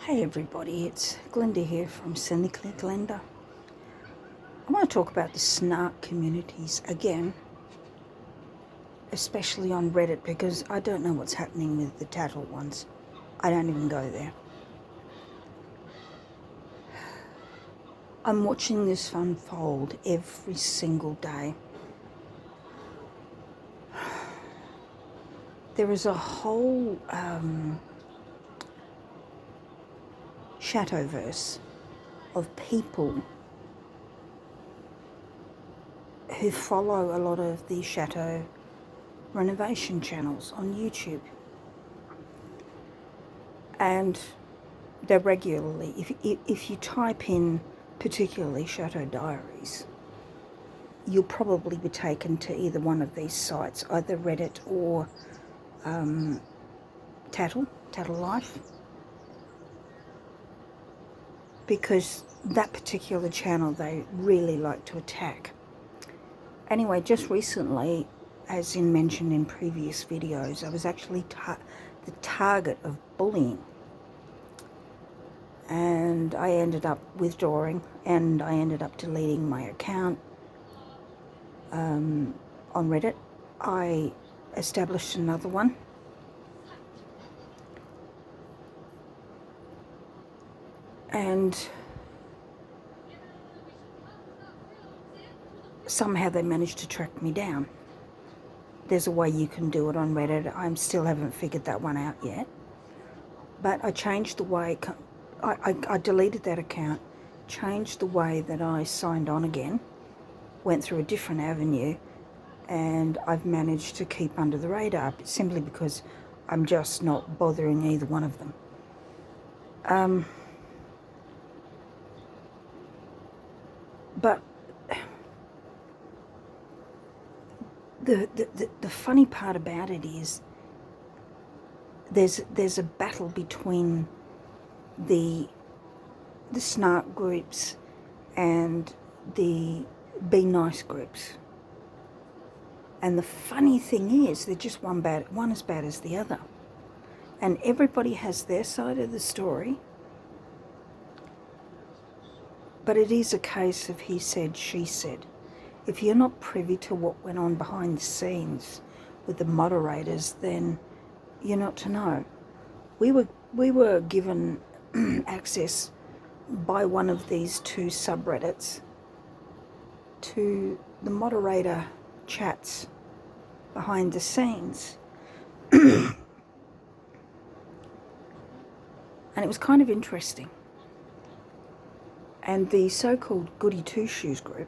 Hey everybody, it's Glenda here from Cynically Glenda. I want to talk about the snark communities again, especially on Reddit, because I don't know what's happening with the Tattle ones. I don't even go there. I'm watching this unfold every single day. There is a whole shadowverse of people who follow a lot of the shadow renovation channels on YouTube. And they're regularly, if you type in particularly Shadow Diaries, you'll probably be taken to either one of these sites, either Reddit or Tattle Life, because that particular channel they really like to attack. Anyway, just recently, as in mentioned in previous videos, I was actually the target of bullying. And I ended up withdrawing, and I ended up deleting my account on Reddit. I established another one, and somehow they managed to track me down. There's a way you can do it on Reddit. I still haven't figured that one out yet, but I changed the way I deleted that account, changed the way that I signed on again, went through a different avenue, and I've managed to keep under the radar simply because I'm just not bothering either one of them. But the funny part about it is there's a battle between the snark groups and the be nice groups. And the funny thing is, they're just one as bad as the other. And everybody has their side of the story. But it is a case of he said, she said. If you're not privy to what went on behind the scenes with the moderators, then you're not to know. We were given access by one of these two subreddits to the moderator chats behind the scenes. And it was kind of interesting. And the so-called Goody Two-Shoes group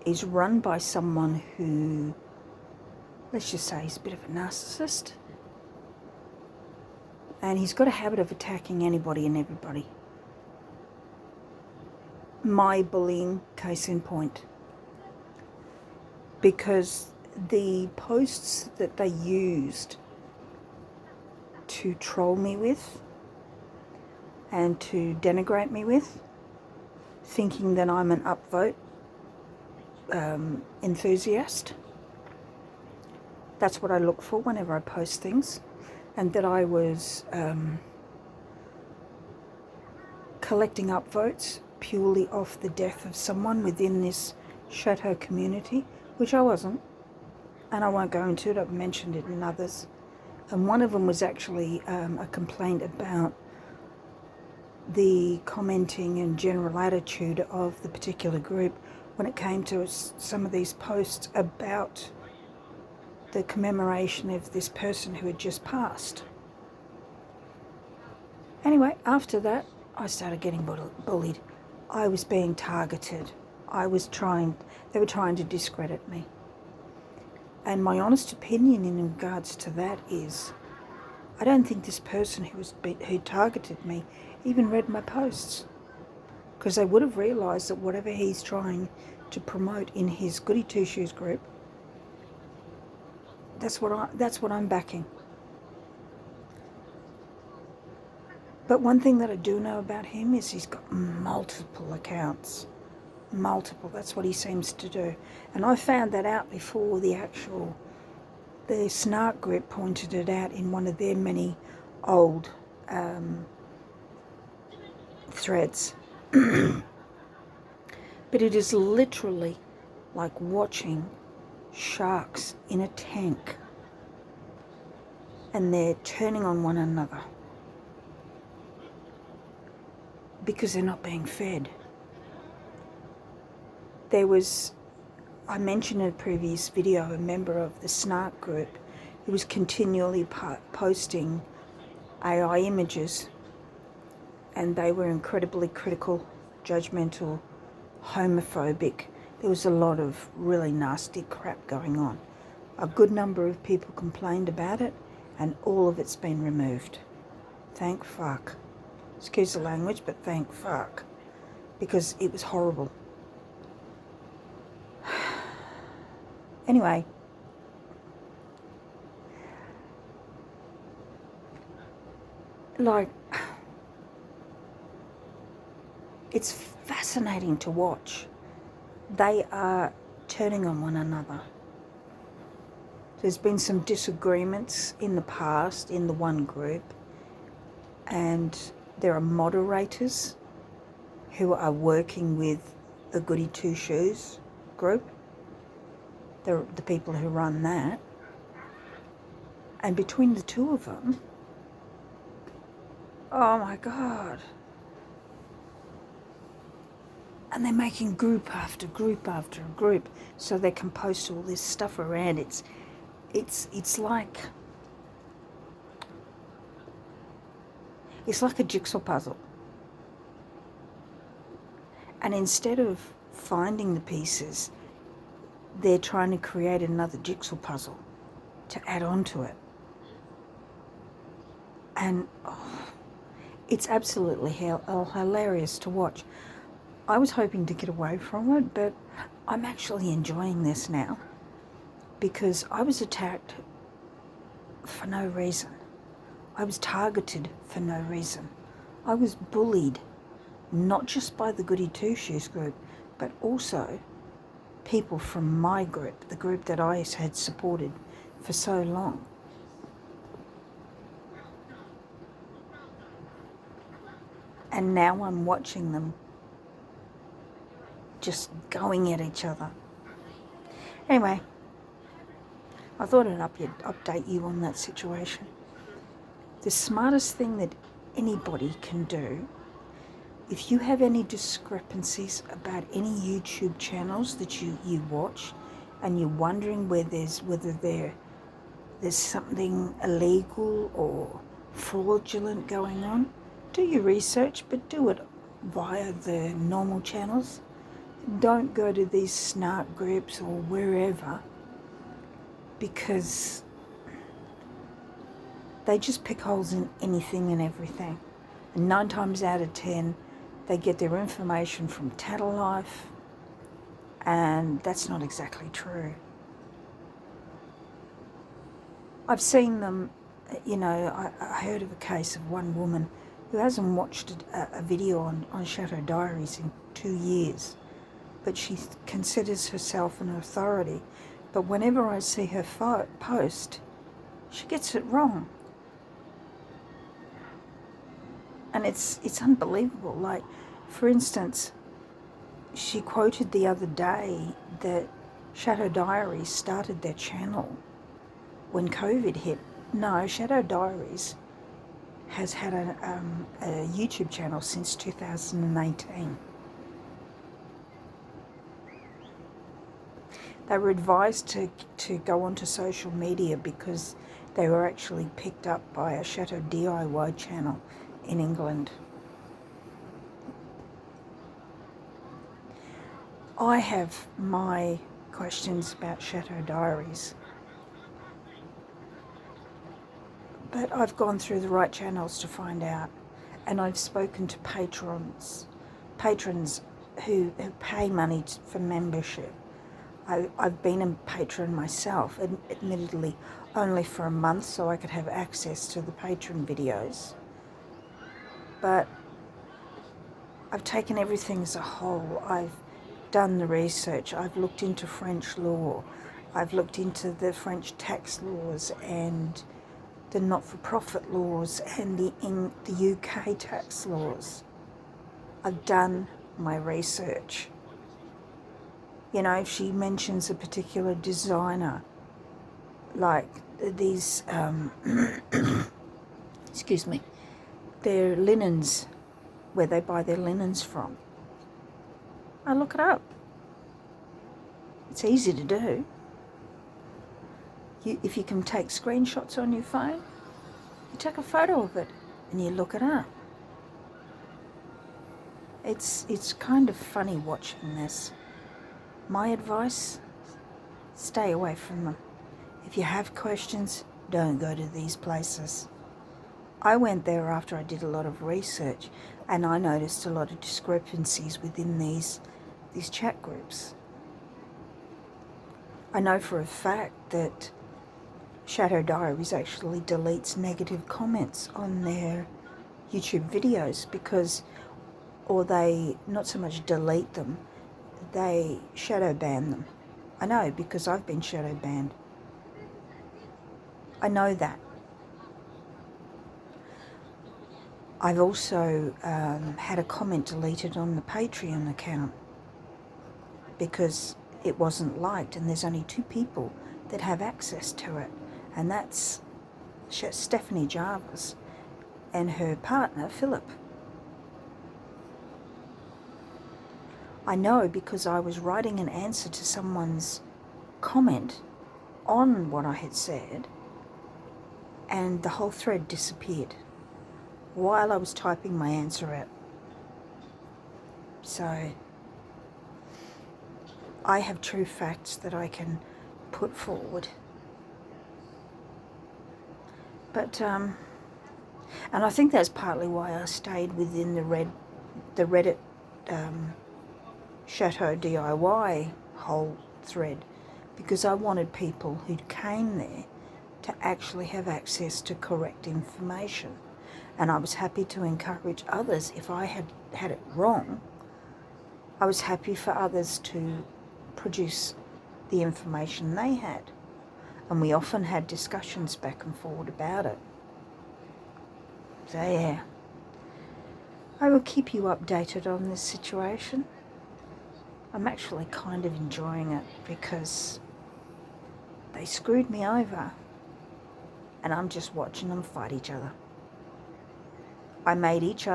is run by someone who, let's just say, is a bit of a narcissist. And he's got a habit of attacking anybody and everybody. My bullying, case in point. Because the posts that they used to troll me with and to denigrate me with, thinking that I'm an upvote enthusiast. That's what I look for whenever I post things. And that I was collecting upvotes purely off the death of someone within this shadow community, which I wasn't. And I won't go into it, I've mentioned it in others. And one of them was actually a complaint about the commenting and general attitude of the particular group when it came to some of these posts about the commemoration of this person who had just passed. Anyway, after that, I started getting bullied. I was being targeted. They were trying to discredit me. And my honest opinion in regards to that is, I don't think this person who targeted me even read my posts, because they would have realised that whatever he's trying to promote in his Goody Two-Shoes group, that's what I'm backing. But one thing that I do know about him is he's got multiple accounts. Multiple, that's what he seems to do. And I found that out before the snark group pointed it out in one of their many old threads. But it is literally like watching sharks in a tank, and they're turning on one another because they're not being fed. There was, I mentioned in a previous video, a member of the Snark group who was continually posting AI images, and they were incredibly critical, judgmental, homophobic. There was a lot of really nasty crap going on. A good number of people complained about it, and all of it's been removed. Thank fuck. Excuse the language, but thank fuck. Because it was horrible. Anyway, like, it's fascinating to watch. They are turning on one another. There's been some disagreements in the past in the one group, and there are moderators who are working with the Goody Two Shoes group. They're the people who run that. And between the two of them, oh my God. And they're making group after group after group so they can post all this stuff around. It's like a jigsaw puzzle. And instead of finding the pieces, they're trying to create another jigsaw puzzle to add on to it. And it's absolutely hilarious to watch. I was hoping to get away from it, but I'm actually enjoying this now because I was attacked for no reason. I was targeted for no reason. I was bullied, not just by the Goody Two Shoes group, but also people from my group, the group that I had supported for so long. And now I'm watching them just going at each other. Anyway, I thought I'd update you on that situation. The smartest thing that anybody can do, if you have any discrepancies about any YouTube channels that you watch and you're wondering whether there's something illegal or fraudulent going on, do your research, but do it via the normal channels. Don't go to these snark groups or wherever, because they just pick holes in anything and everything. And 9 times out of 10, they get their information from Tattle Life, and that's not exactly true. I've seen them, I heard of a case of one woman who hasn't watched a video on Shadow Diaries in 2 years, but she considers herself an authority. But whenever I see her post, she gets it wrong. And it's unbelievable. Like, for instance, she quoted the other day that Shadow Diaries started their channel when COVID hit. No, Shadow Diaries has had a YouTube channel since 2018. They were advised to go onto social media because they were actually picked up by a Shadow DIY channel in England. I have my questions about Shadow Diaries, but I've gone through the right channels to find out, and I've spoken to patrons who pay money for membership. I've been a patron myself, admittedly only for a month so I could have access to the patron videos. But I've taken everything as a whole. I've done the research. I've looked into French law. I've looked into the French tax laws and the not-for-profit laws and the UK tax laws. I've done my research. You know, if she mentions a particular designer, like these, excuse me, their linens, where they buy their linens from, I look it up. It's easy to do. If you can take screenshots on your phone, you take a photo of it and you look it up. It's kind of funny watching this. My advice, stay away from them. If you have questions, don't go to these places. I went there after I did a lot of research, and I noticed a lot of discrepancies within these chat groups. I know for a fact that Shadow Diaries actually deletes negative comments on their YouTube videos or they not so much delete them, they shadow ban them. I know, because I've been shadow banned. I know that. I've also had a comment deleted on the Patreon account because it wasn't liked, and there's only 2 people that have access to it, and that's Stephanie Jarvis and her partner, Philip. I know because I was writing an answer to someone's comment on what I had said, and the whole thread disappeared while I was typing my answer out. So I have true facts that I can put forward. But and I think that's partly why I stayed within the Reddit Chateau DIY whole thread, because I wanted people who came there to actually have access to correct information. And I was happy to encourage others. If I had it wrong, I was happy for others to produce the information they had. And we often had discussions back and forward about it. So yeah, I will keep you updated on this situation. I'm actually kind of enjoying it because they screwed me over and I'm just watching them fight each other. I made each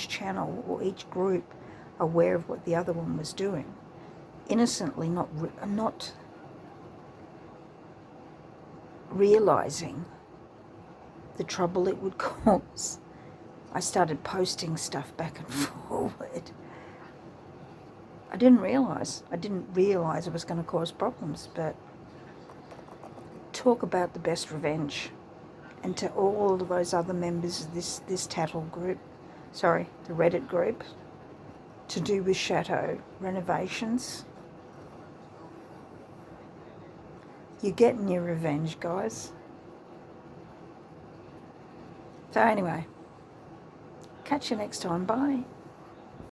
channel or each group aware of what the other one was doing, innocently, not realizing the trouble it would cause. I started posting stuff back and forward. I didn't realize it was going to cause problems, but talk about the best revenge. And to all of those other members of this Tattle group, the Reddit group, to do with chateau renovations, you're getting your revenge, guys. So anyway, catch you next time. Bye.